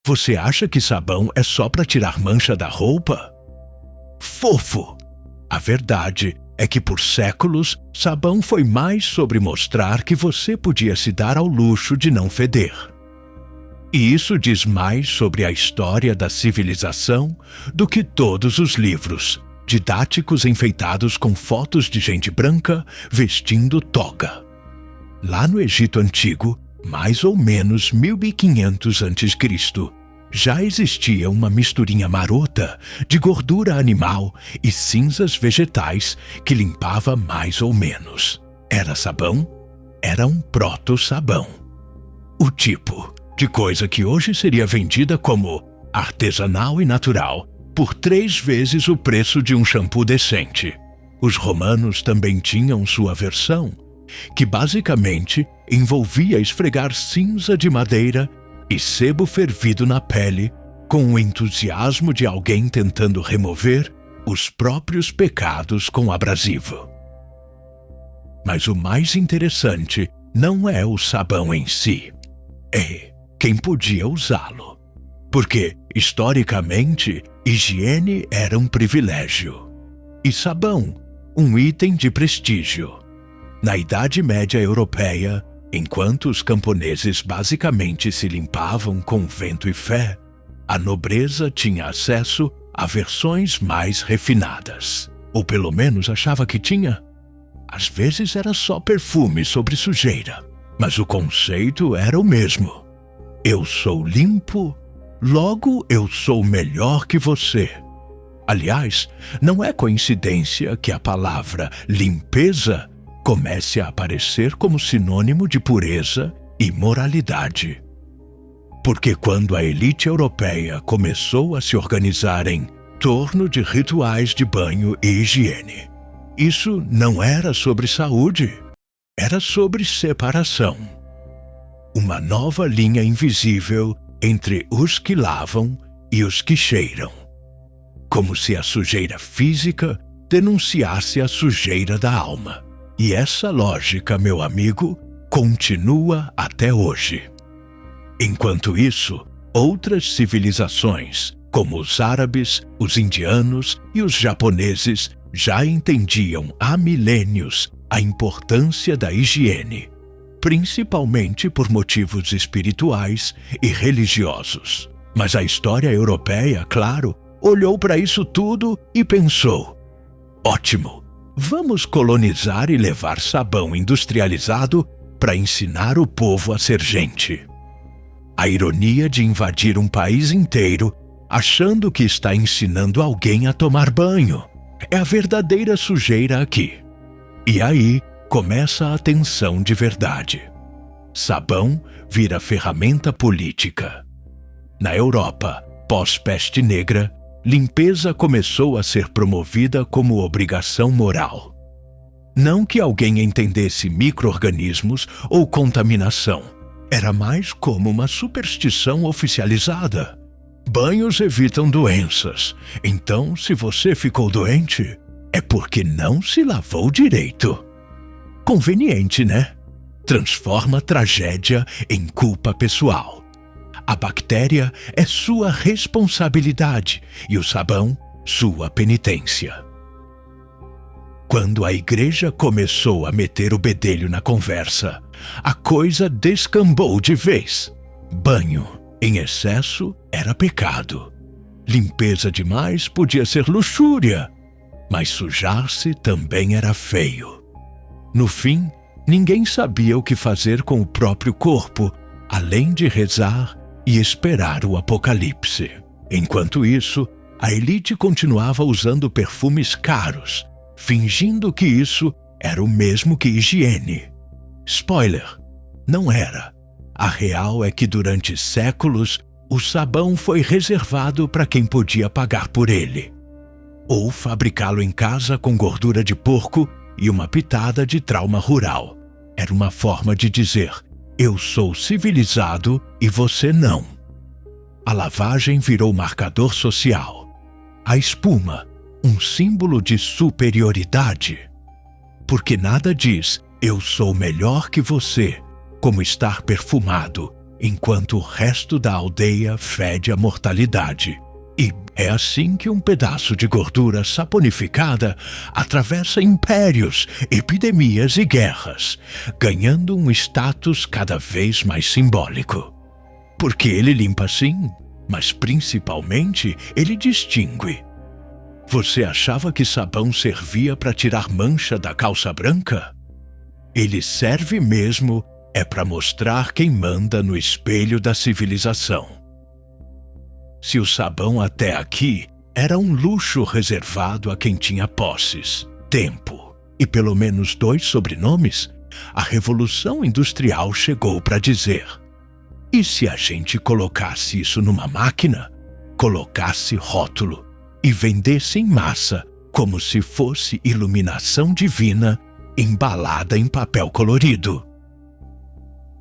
Você acha que sabão é só para tirar mancha da roupa? Fofo! A verdade é que por séculos, sabão foi mais sobre mostrar que você podia se dar ao luxo de não feder. E isso diz mais sobre a história da civilização do que todos os livros didáticos enfeitados com fotos de gente branca vestindo toga. Lá no Egito Antigo, mais ou menos 1500 a.C., já existia uma misturinha marota de gordura animal e cinzas vegetais que limpava mais ou menos. Era sabão? Era um proto-sabão. O tipo de coisa que hoje seria vendida como artesanal e natural por 3 vezes o preço de um shampoo decente. Os romanos também tinham sua versão, que basicamente envolvia esfregar cinza de madeira e sebo fervido na pele com o entusiasmo de alguém tentando remover os próprios pecados com abrasivo. Mas o mais interessante não é o sabão em si, é quem podia usá-lo. Porque, historicamente, higiene era um privilégio e sabão, um item de prestígio. Na Idade Média Europeia, enquanto os camponeses basicamente se limpavam com vento e fé, a nobreza tinha acesso a versões mais refinadas. Ou pelo menos achava que tinha. Às vezes era só perfume sobre sujeira, mas o conceito era o mesmo. Eu sou limpo, logo eu sou melhor que você. Aliás, não é coincidência que a palavra limpeza comece a aparecer como sinônimo de pureza e moralidade. Porque quando a elite europeia começou a se organizar em torno de rituais de banho e higiene, isso não era sobre saúde, era sobre separação. Uma nova linha invisível entre os que lavam e os que cheiram. Como se a sujeira física denunciasse a sujeira da alma. E essa lógica, meu amigo, continua até hoje. Enquanto isso, outras civilizações, como os árabes, os indianos e os japoneses, já entendiam há milênios a importância da higiene, principalmente por motivos espirituais e religiosos. Mas a história europeia, claro, olhou para isso tudo e pensou: ótimo! Vamos colonizar e levar sabão industrializado para ensinar o povo a ser gente. A ironia de invadir um país inteiro achando que está ensinando alguém a tomar banho é a verdadeira sujeira aqui. E aí começa a tensão de verdade. Sabão vira ferramenta política. Na Europa, pós-peste negra, limpeza começou a ser promovida como obrigação moral. Não que alguém entendesse micro-organismos ou contaminação. Era mais como uma superstição oficializada. Banhos evitam doenças. Então, se você ficou doente, é porque não se lavou direito. Conveniente, né? Transforma tragédia em culpa pessoal. A bactéria é sua responsabilidade e o sabão, sua penitência. Quando a igreja começou a meter o bedelho na conversa, a coisa descambou de vez. Banho em excesso era pecado. Limpeza demais podia ser luxúria, mas sujar-se também era feio. No fim, ninguém sabia o que fazer com o próprio corpo, além de rezar e esperar o apocalipse. Enquanto isso, a elite continuava usando perfumes caros, fingindo que isso era o mesmo que higiene. Spoiler, não era. A real é que durante séculos, o sabão foi reservado para quem podia pagar por ele. Ou fabricá-lo em casa com gordura de porco e uma pitada de trauma rural. Era uma forma de dizer: eu sou civilizado e você não. A lavagem virou marcador social. A espuma, um símbolo de superioridade. Porque nada diz: eu sou melhor que você, como estar perfumado enquanto o resto da aldeia fede a mortalidade. E é assim que um pedaço de gordura saponificada atravessa impérios, epidemias e guerras, ganhando um status cada vez mais simbólico. Porque ele limpa sim, mas principalmente ele distingue. Você achava que sabão servia para tirar mancha da calça branca? Ele serve mesmo para mostrar quem manda no espelho da civilização. Se o sabão até aqui era um luxo reservado a quem tinha posses, tempo e pelo menos 2 sobrenomes, a Revolução Industrial chegou para dizer: e se a gente colocasse isso numa máquina, colocasse rótulo e vendesse em massa como se fosse iluminação divina embalada em papel colorido?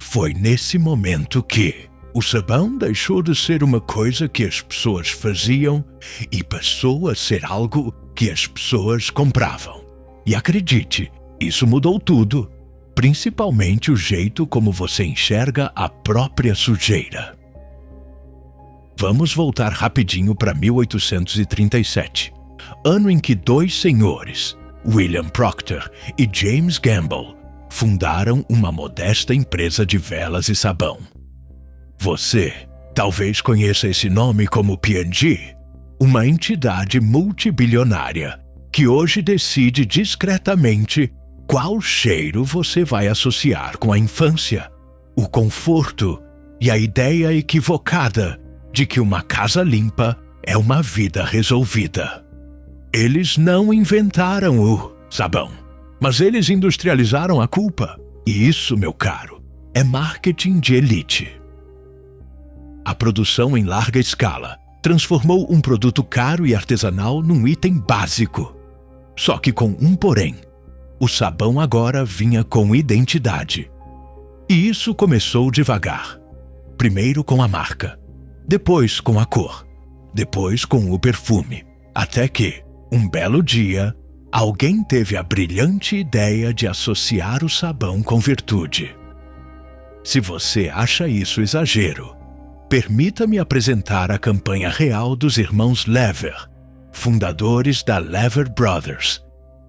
Foi nesse momento que o sabão deixou de ser uma coisa que as pessoas faziam e passou a ser algo que as pessoas compravam. E acredite, isso mudou tudo, principalmente o jeito como você enxerga a própria sujeira. Vamos voltar rapidinho para 1837, ano em que 2 senhores, William Proctor e James Gamble, fundaram uma modesta empresa de velas e sabão. Você talvez conheça esse nome como P&G, uma entidade multibilionária que hoje decide discretamente qual cheiro você vai associar com a infância, o conforto e a ideia equivocada de que uma casa limpa é uma vida resolvida. Eles não inventaram o sabão, mas eles industrializaram a culpa. E isso, meu caro, é marketing de elite. A produção em larga escala transformou um produto caro e artesanal num item básico. Só que com um porém: o sabão agora vinha com identidade. E isso começou devagar. Primeiro com a marca, depois com a cor, depois com o perfume, até que, um belo dia, alguém teve a brilhante ideia de associar o sabão com virtude. Se você acha isso exagero, permita-me apresentar a campanha real dos irmãos Lever, fundadores da Lever Brothers,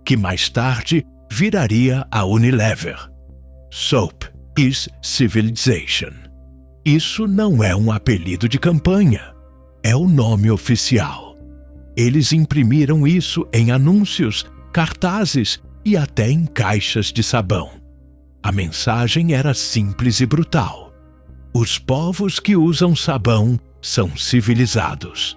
que mais tarde viraria a Unilever. Soap is Civilization. Isso não é um apelido de campanha, é o nome oficial. Eles imprimiram isso em anúncios, cartazes e até em caixas de sabão. A mensagem era simples e brutal: os povos que usam sabão são civilizados.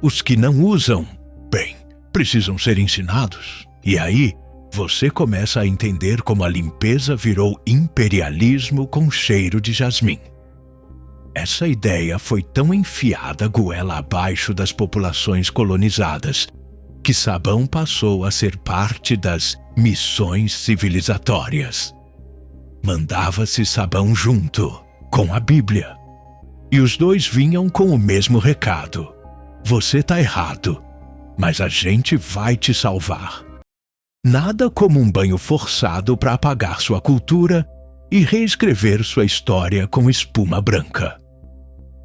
Os que não usam, bem, precisam ser ensinados. E aí, você começa a entender como a limpeza virou imperialismo com cheiro de jasmim. Essa ideia foi tão enfiada goela abaixo das populações colonizadas que sabão passou a ser parte das missões civilizatórias. Mandava-se sabão junto com a Bíblia. E os dois vinham com o mesmo recado: você tá errado, mas a gente vai te salvar. Nada como um banho forçado para apagar sua cultura e reescrever sua história com espuma branca.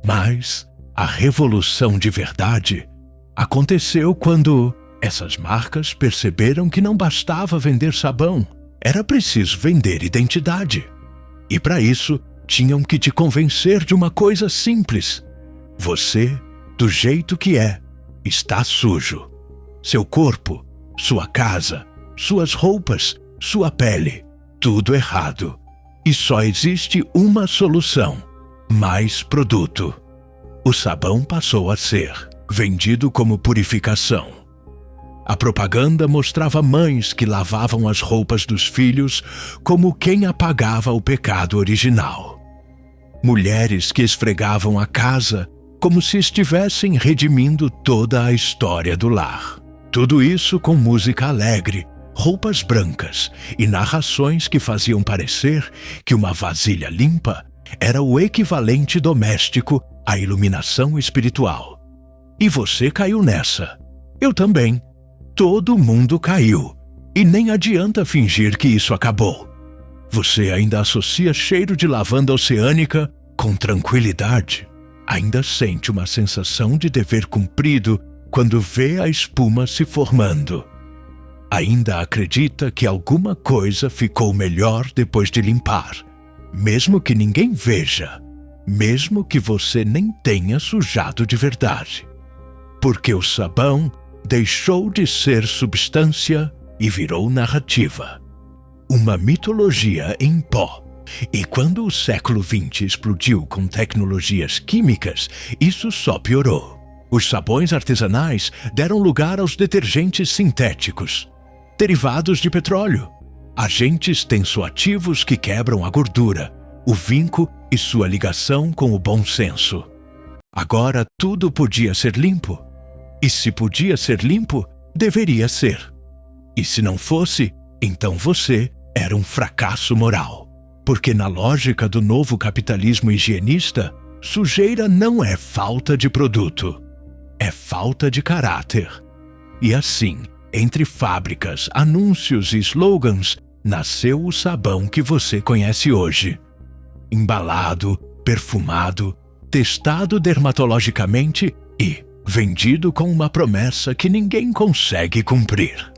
Mas a revolução de verdade aconteceu quando essas marcas perceberam que não bastava vender sabão, era preciso vender identidade. E para isso, tinham que te convencer de uma coisa simples: você, do jeito que é, está sujo. Seu corpo, sua casa, suas roupas, sua pele, tudo errado. E só existe uma solução: mais produto. O sabão passou a ser vendido como purificação. A propaganda mostrava mães que lavavam as roupas dos filhos como quem apagava o pecado original. Mulheres que esfregavam a casa como se estivessem redimindo toda a história do lar. Tudo isso com música alegre, roupas brancas e narrações que faziam parecer que uma vasilha limpa era o equivalente doméstico à iluminação espiritual. E você caiu nessa. Eu também. Todo mundo caiu. E nem adianta fingir que isso acabou. Você ainda associa cheiro de lavanda oceânica com tranquilidade, ainda sente uma sensação de dever cumprido quando vê a espuma se formando. Ainda acredita que alguma coisa ficou melhor depois de limpar, mesmo que ninguém veja, mesmo que você nem tenha sujado de verdade. Porque o sabão deixou de ser substância e virou narrativa. Uma mitologia em pó. E quando o século XX explodiu com tecnologias químicas, isso só piorou. Os sabões artesanais deram lugar aos detergentes sintéticos, derivados de petróleo, agentes tensoativos que quebram a gordura, o vinco e sua ligação com o bom senso. Agora tudo podia ser limpo. E se podia ser limpo, deveria ser. E se não fosse, então você era um fracasso moral. Porque na lógica do novo capitalismo higienista, sujeira não é falta de produto, é falta de caráter. E assim, entre fábricas, anúncios e slogans, nasceu o sabão que você conhece hoje. Embalado, perfumado, testado dermatologicamente e vendido com uma promessa que ninguém consegue cumprir.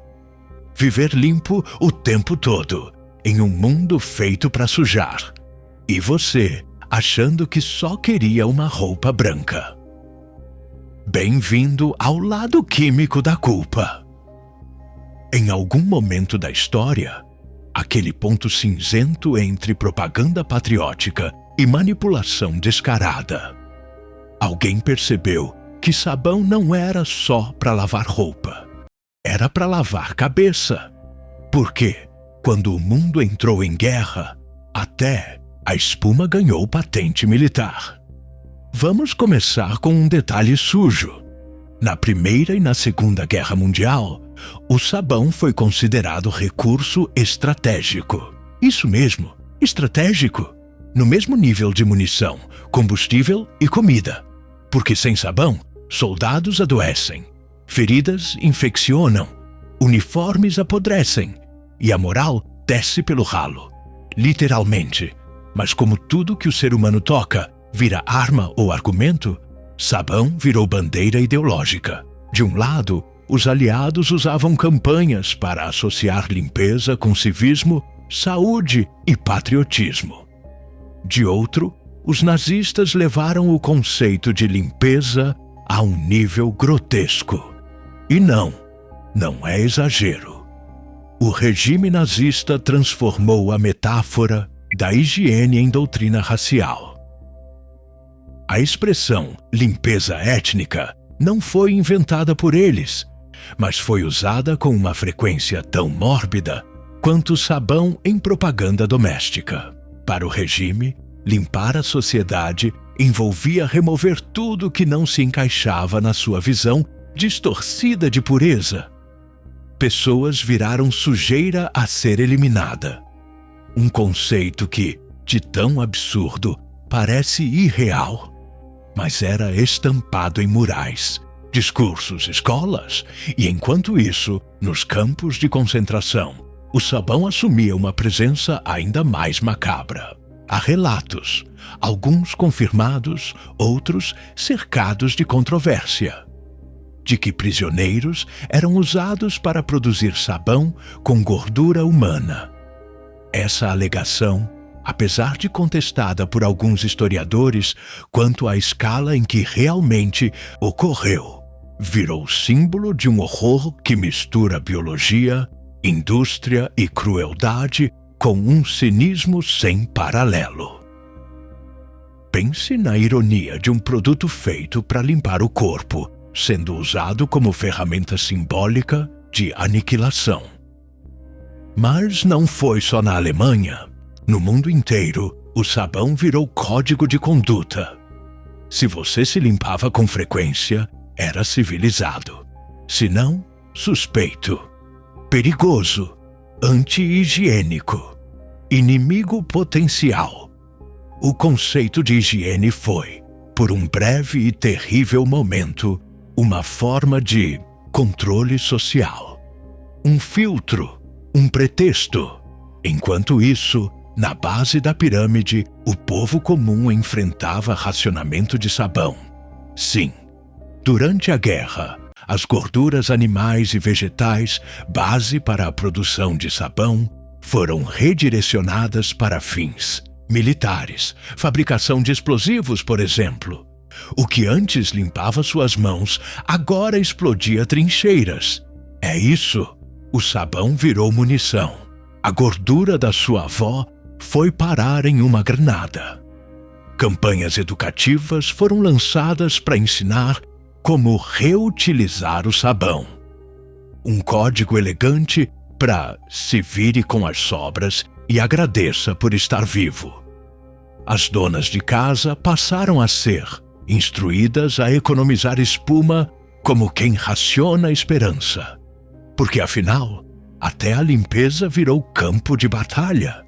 Viver limpo o tempo todo, em um mundo feito para sujar. E você, achando que só queria uma roupa branca. Bem-vindo ao lado químico da culpa. Em algum momento da história, aquele ponto cinzento entre propaganda patriótica e manipulação descarada, alguém percebeu que sabão não era só para lavar roupa, era para lavar cabeça. Porque, quando o mundo entrou em guerra, até a espuma ganhou patente militar. Vamos começar com um detalhe sujo. Na Primeira e na Segunda Guerra Mundial, o sabão foi considerado recurso estratégico. Isso mesmo, estratégico. No mesmo nível de munição, combustível e comida. Porque sem sabão, soldados adoecem, feridas infeccionam, uniformes apodrecem e a moral desce pelo ralo. Literalmente. Mas como tudo que o ser humano toca vira arma ou argumento, sabão virou bandeira ideológica. De um lado, os aliados usavam campanhas para associar limpeza com civismo, saúde e patriotismo. De outro, os nazistas levaram o conceito de limpeza a um nível grotesco. E não é exagero. O regime nazista transformou a metáfora da higiene em doutrina racial. A expressão limpeza étnica não foi inventada por eles, mas foi usada com uma frequência tão mórbida quanto o sabão em propaganda doméstica. Para o regime, limpar a sociedade envolvia remover tudo que não se encaixava na sua visão distorcida de pureza. Pessoas viraram sujeira a ser eliminada. Um conceito que, de tão absurdo, parece irreal. Mas era estampado em murais, discursos, escolas, e enquanto isso, nos campos de concentração, o sabão assumia uma presença ainda mais macabra. Há relatos, alguns confirmados, outros cercados de controvérsia, de que prisioneiros eram usados para produzir sabão com gordura humana. Essa alegação, apesar de contestada por alguns historiadores quanto à escala em que realmente ocorreu, virou símbolo de um horror que mistura biologia, indústria e crueldade com um cinismo sem paralelo. Pense na ironia de um produto feito para limpar o corpo, sendo usado como ferramenta simbólica de aniquilação. Mas não foi só na Alemanha. No mundo inteiro, o sabão virou código de conduta. Se você se limpava com frequência, era civilizado. Se não, suspeito, perigoso, anti-higiênico, inimigo potencial. O conceito de higiene foi, por um breve e terrível momento, uma forma de controle social. Um filtro, um pretexto. Enquanto isso, Na base da pirâmide, o povo comum enfrentava racionamento de sabão. Sim, durante a guerra, as gorduras animais e vegetais, base para a produção de sabão, foram redirecionadas para fins militares, fabricação de explosivos, por exemplo. O que antes limpava suas mãos, agora explodia trincheiras. É isso. O sabão virou munição. A gordura da sua avó foi parar em uma granada. Campanhas educativas foram lançadas para ensinar como reutilizar o sabão. Um código elegante para se vire com as sobras e agradeça por estar vivo. As donas de casa passaram a ser instruídas a economizar espuma como quem raciona a esperança. Porque afinal, até a limpeza virou campo de batalha.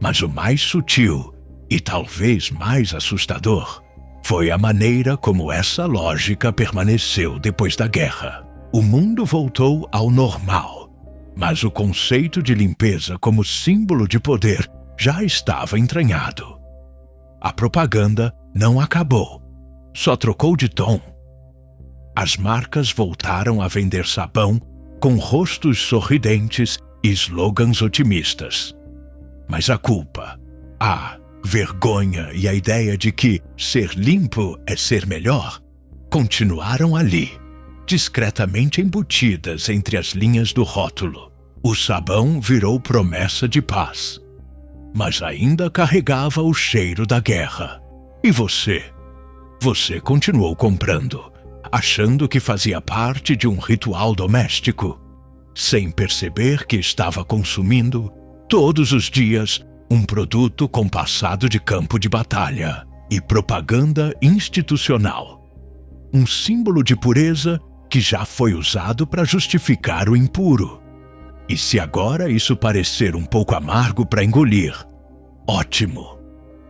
Mas o mais sutil e talvez mais assustador foi a maneira como essa lógica permaneceu depois da guerra. O mundo voltou ao normal, mas o conceito de limpeza como símbolo de poder já estava entranhado. A propaganda não acabou, só trocou de tom. As marcas voltaram a vender sabão com rostos sorridentes e slogans otimistas. Mas a culpa, a vergonha e a ideia de que ser limpo é ser melhor continuaram ali, discretamente embutidas entre as linhas do rótulo. O sabão virou promessa de paz, mas ainda carregava o cheiro da guerra. E você? Você continuou comprando, achando que fazia parte de um ritual doméstico, sem perceber que estava consumindo todos os dias um produto com passado de campo de batalha e propaganda institucional. Um símbolo de pureza que já foi usado para justificar o impuro. E se agora isso parecer um pouco amargo para engolir, ótimo,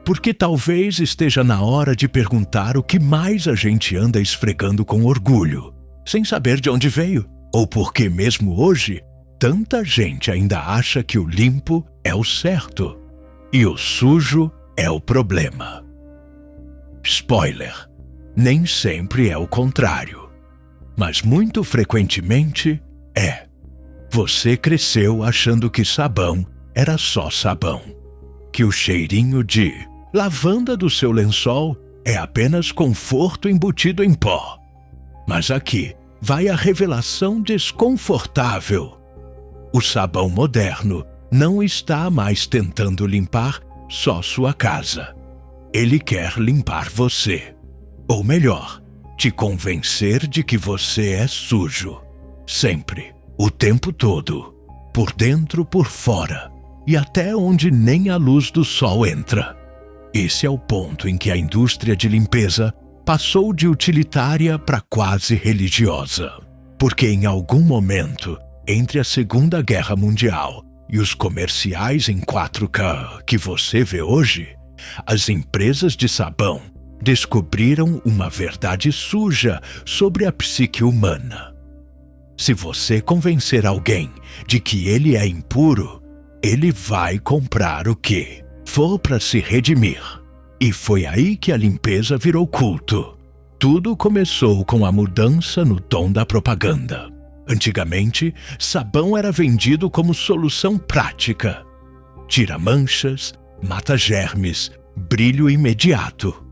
porque talvez esteja na hora de perguntar o que mais a gente anda esfregando com orgulho, sem saber de onde veio, ou porque mesmo hoje tanta gente ainda acha que o limpo é o certo e o sujo é o problema. Spoiler, nem sempre é o contrário, mas muito frequentemente é. Você cresceu achando que sabão era só sabão, que o cheirinho de lavanda do seu lençol é apenas conforto embutido em pó. Mas aqui vai a revelação desconfortável. O sabão moderno não está mais tentando limpar só sua casa. Ele quer limpar você. Ou melhor, te convencer de que você é sujo. Sempre, o tempo todo, por dentro, por fora, e até onde nem a luz do sol entra. Esse é o ponto em que a indústria de limpeza passou de utilitária para quase religiosa. Porque em algum momento, entre a Segunda Guerra Mundial e os comerciais em 4K que você vê hoje, as empresas de sabão descobriram uma verdade suja sobre a psique humana. Se você convencer alguém de que ele é impuro, ele vai comprar o que for para se redimir. E foi aí que a limpeza virou culto. Tudo começou com a mudança no tom da propaganda. Antigamente, sabão era vendido como solução prática. Tira manchas, mata germes, brilho imediato.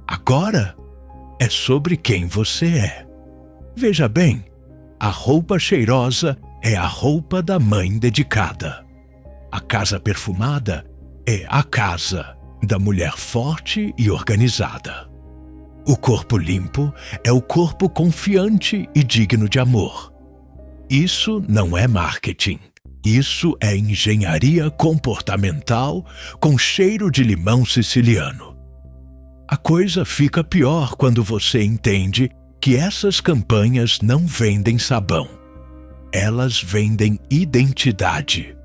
Agora, é sobre quem você é. Veja bem, a roupa cheirosa é a roupa da mãe dedicada. A casa perfumada é a casa da mulher forte e organizada. O corpo limpo é o corpo confiante e digno de amor. Isso não é marketing. Isso é engenharia comportamental com cheiro de limão siciliano. A coisa fica pior quando você entende que essas campanhas não vendem sabão. Elas vendem identidade.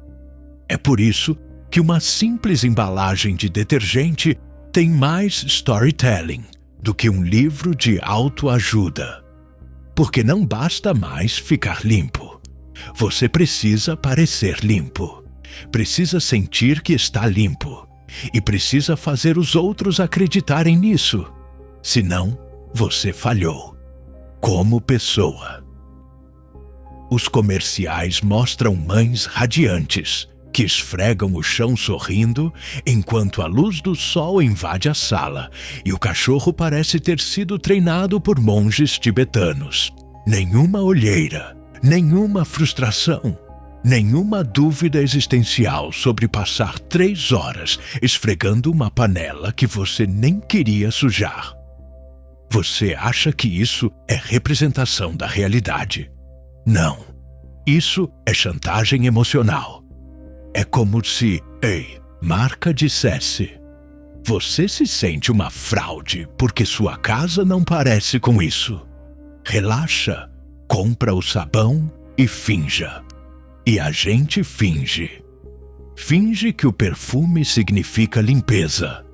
É por isso que uma simples embalagem de detergente tem mais storytelling do que um livro de autoajuda. Porque não basta mais ficar limpo. Você precisa parecer limpo. precisa sentir que está limpo e precisa fazer os outros acreditarem nisso. Senão, você falhou como pessoa. Os comerciais mostram mães radiantes que esfregam o chão sorrindo enquanto a luz do sol invade a sala e o cachorro parece ter sido treinado por monges tibetanos. Nenhuma olheira, nenhuma frustração, nenhuma dúvida existencial sobre passar 3 horas esfregando uma panela que você nem queria sujar. Você acha que isso é representação da realidade? Não. Isso é chantagem emocional. É como se, ei, Marca dissesse: você se sente uma fraude porque sua casa não parece com isso. Relaxa, compra o sabão e finja. E a gente finge. Finge que o perfume significa limpeza,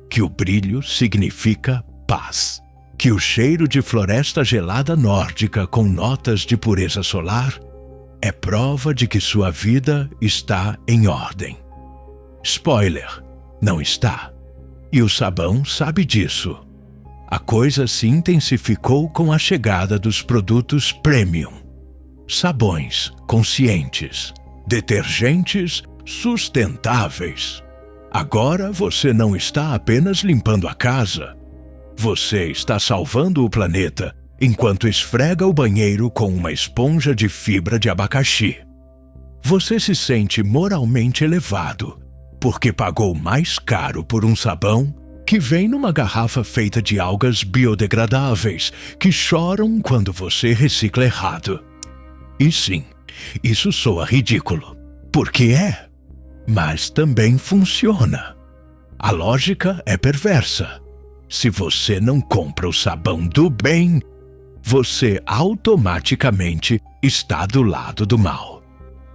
que o brilho significa paz, que o cheiro de floresta gelada nórdica com notas de pureza solar é prova de que sua vida está em ordem. Spoiler, não está. E o sabão sabe disso. A coisa se intensificou com a chegada dos produtos premium. Sabões conscientes, detergentes sustentáveis. Agora você não está apenas limpando a casa. Você está salvando o planeta enquanto esfrega o banheiro com uma esponja de fibra de abacaxi. Você se sente moralmente elevado porque pagou mais caro por um sabão que vem numa garrafa feita de algas biodegradáveis que choram quando você recicla errado. E sim, isso soa ridículo, porque é, mas também funciona. A lógica é perversa. Se você não compra o sabão do bem, você automaticamente está do lado do mal.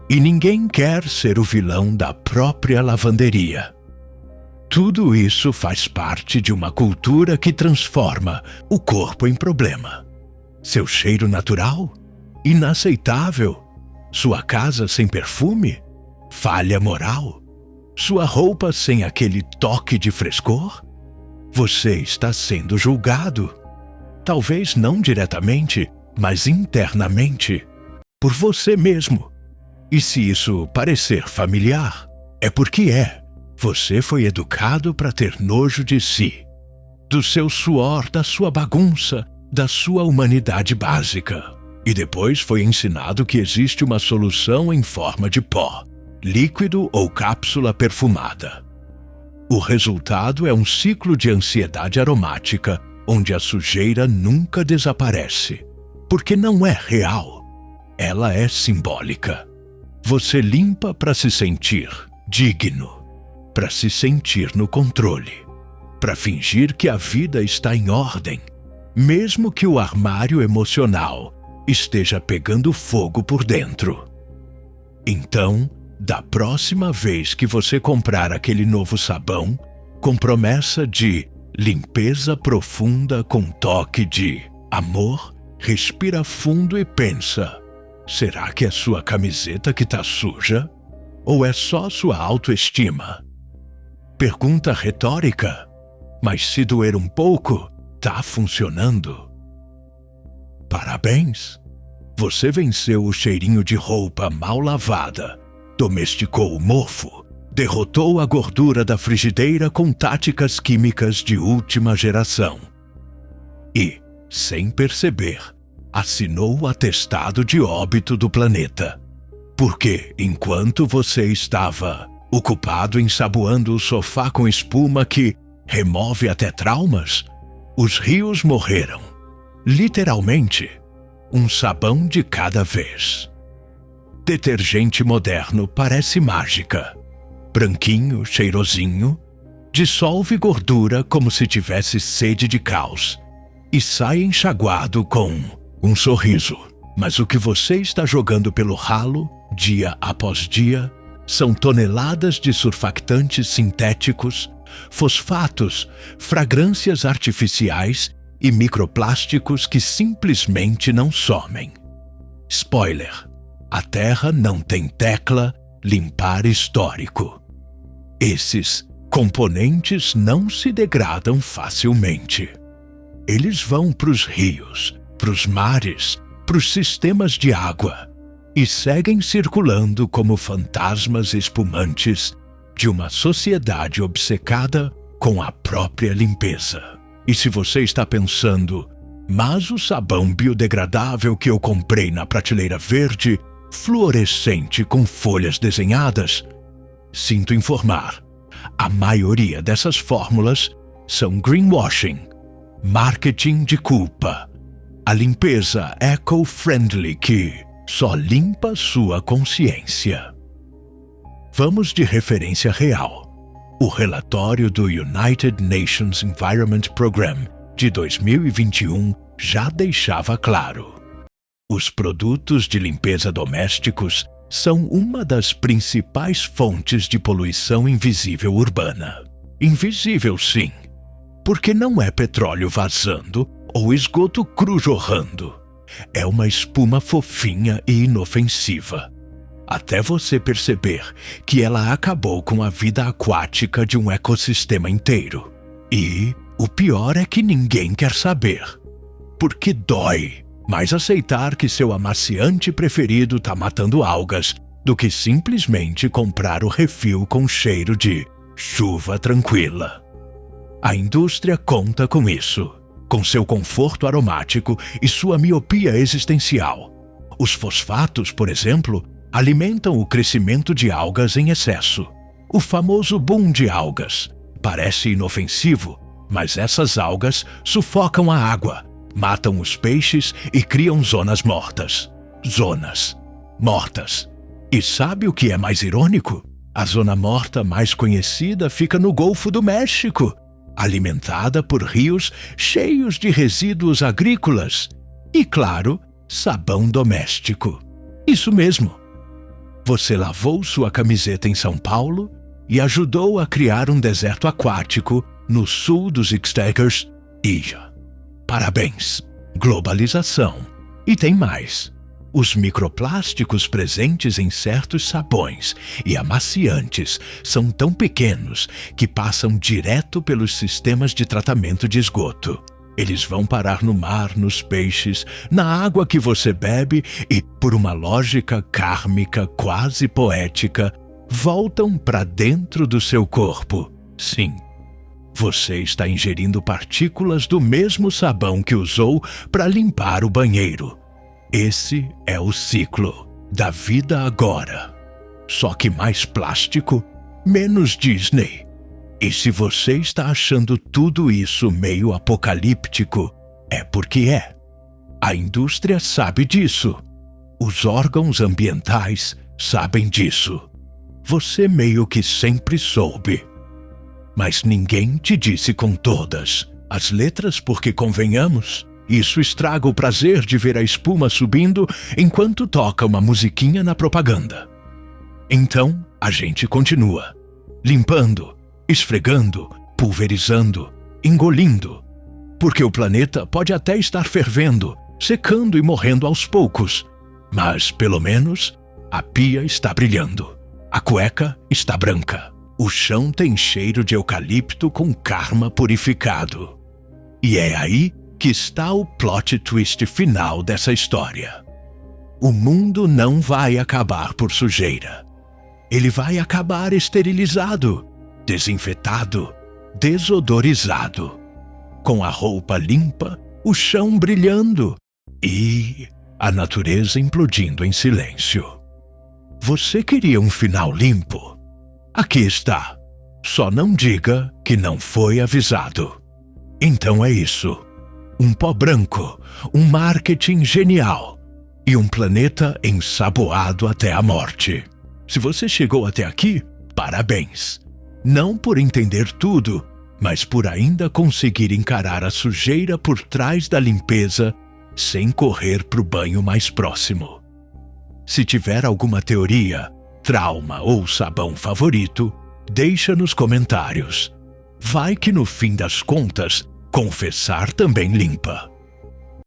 E ninguém quer ser o vilão da própria lavanderia. Tudo isso faz parte de uma cultura que transforma o corpo em problema. Seu cheiro natural? Inaceitável. Sua casa sem perfume? Falha moral. Sua roupa sem aquele toque de frescor? Você está sendo julgado. Talvez não diretamente, mas internamente. Por você mesmo. E se isso parecer familiar, é porque é. Você foi educado para ter nojo de si, do seu suor, da sua bagunça, da sua humanidade básica. E depois foi ensinado que existe uma solução em forma de pó, líquido ou cápsula perfumada. O resultado é um ciclo de ansiedade aromática, onde a sujeira nunca desaparece, porque não é real. Ela é simbólica. Você limpa para se sentir digno, para se sentir no controle, para fingir que a vida está em ordem, mesmo que o armário emocional esteja pegando fogo por dentro. Então, da próxima vez que você comprar aquele novo sabão, com promessa de limpeza profunda com toque de amor, respira fundo e pensa: será que é sua camiseta que está suja? Ou é só sua autoestima? Pergunta retórica, mas se doer um pouco, tá funcionando. Parabéns! Você venceu o cheirinho de roupa mal lavada, domesticou o mofo, derrotou a gordura da frigideira com táticas químicas de última geração. E, sem perceber, assinou o atestado de óbito do planeta. Porque, enquanto você estava ocupado ensaboando o sofá com espuma que remove até traumas, os rios morreram. Literalmente, um sabão de cada vez. Detergente moderno parece mágica. Branquinho, cheirosinho, dissolve gordura como se tivesse sede de caos e sai enxaguado com um sorriso. Mas o que você está jogando pelo ralo, dia após dia, são toneladas de surfactantes sintéticos, fosfatos, fragrâncias artificiais e microplásticos que simplesmente não somem. Spoiler: a Terra não tem tecla, limpar histórico. Esses componentes não se degradam facilmente. Eles vão para os rios, para os mares, para os sistemas de água e seguem circulando como fantasmas espumantes de uma sociedade obcecada com a própria limpeza. E se você está pensando, mas o sabão biodegradável que eu comprei na prateleira verde, fluorescente com folhas desenhadas, sinto informar, a maioria dessas fórmulas são greenwashing, marketing de culpa, a limpeza eco-friendly que só limpa sua consciência. Vamos de referência real. O relatório do United Nations Environment Program de 2021 já deixava claro. Os produtos de limpeza domésticos são uma das principais fontes de poluição invisível urbana. Invisível, sim, porque não é petróleo vazando ou esgoto cru jorrando. É uma espuma fofinha e inofensiva, até você perceber que ela acabou com a vida aquática de um ecossistema inteiro. E o pior é que ninguém quer saber, porque dói mais aceitar que seu amaciante preferido está matando algas do que simplesmente comprar o refil com cheiro de chuva tranquila. A indústria conta com isso, com seu conforto aromático e sua miopia existencial. Os fosfatos, por exemplo, alimentam o crescimento de algas em excesso. O famoso boom de algas. Parece inofensivo, mas essas algas sufocam a água, matam os peixes e criam zonas mortas. Zonas mortas. E sabe o que é mais irônico? A zona morta mais conhecida fica no Golfo do México, alimentada por rios cheios de resíduos agrícolas e, claro, sabão doméstico. Isso mesmo. Você lavou sua camiseta em São Paulo e ajudou a criar um deserto aquático no sul dos Ixtacas e... Parabéns! Globalização. E tem mais. Os microplásticos presentes em certos sabões e amaciantes são tão pequenos que passam direto pelos sistemas de tratamento de esgoto. Eles vão parar no mar, nos peixes, na água que você bebe e, por uma lógica kármica quase poética, voltam para dentro do seu corpo. Sim. Você está ingerindo partículas do mesmo sabão que usou para limpar o banheiro. Esse é o ciclo da vida agora. Só que mais plástico, menos Disney. E se você está achando tudo isso meio apocalíptico, é porque é. A indústria sabe disso. Os órgãos ambientais sabem disso. Você meio que sempre soube. Mas ninguém te disse com todas as letras porque, convenhamos, isso estraga o prazer de ver a espuma subindo enquanto toca uma musiquinha na propaganda. Então, a gente continua, limpando, esfregando, pulverizando, engolindo, porque o planeta pode até estar fervendo, secando e morrendo aos poucos, mas, pelo menos, a pia está brilhando, a cueca está branca. O chão tem cheiro de eucalipto com karma purificado. E é aí que está o plot twist final dessa história. O mundo não vai acabar por sujeira. Ele vai acabar esterilizado, desinfetado, desodorizado, com a roupa limpa, o chão brilhando e a natureza implodindo em silêncio. Você queria um final limpo? Aqui está. Só não diga que não foi avisado. Então é isso. Um pó branco, um marketing genial e um planeta ensaboado até a morte. Se você chegou até aqui, parabéns. Não por entender tudo, mas por ainda conseguir encarar a sujeira por trás da limpeza sem correr para o banho mais próximo. Se tiver alguma teoria, trauma ou sabão favorito, deixa nos comentários. Vai que no fim das contas, confessar também limpa.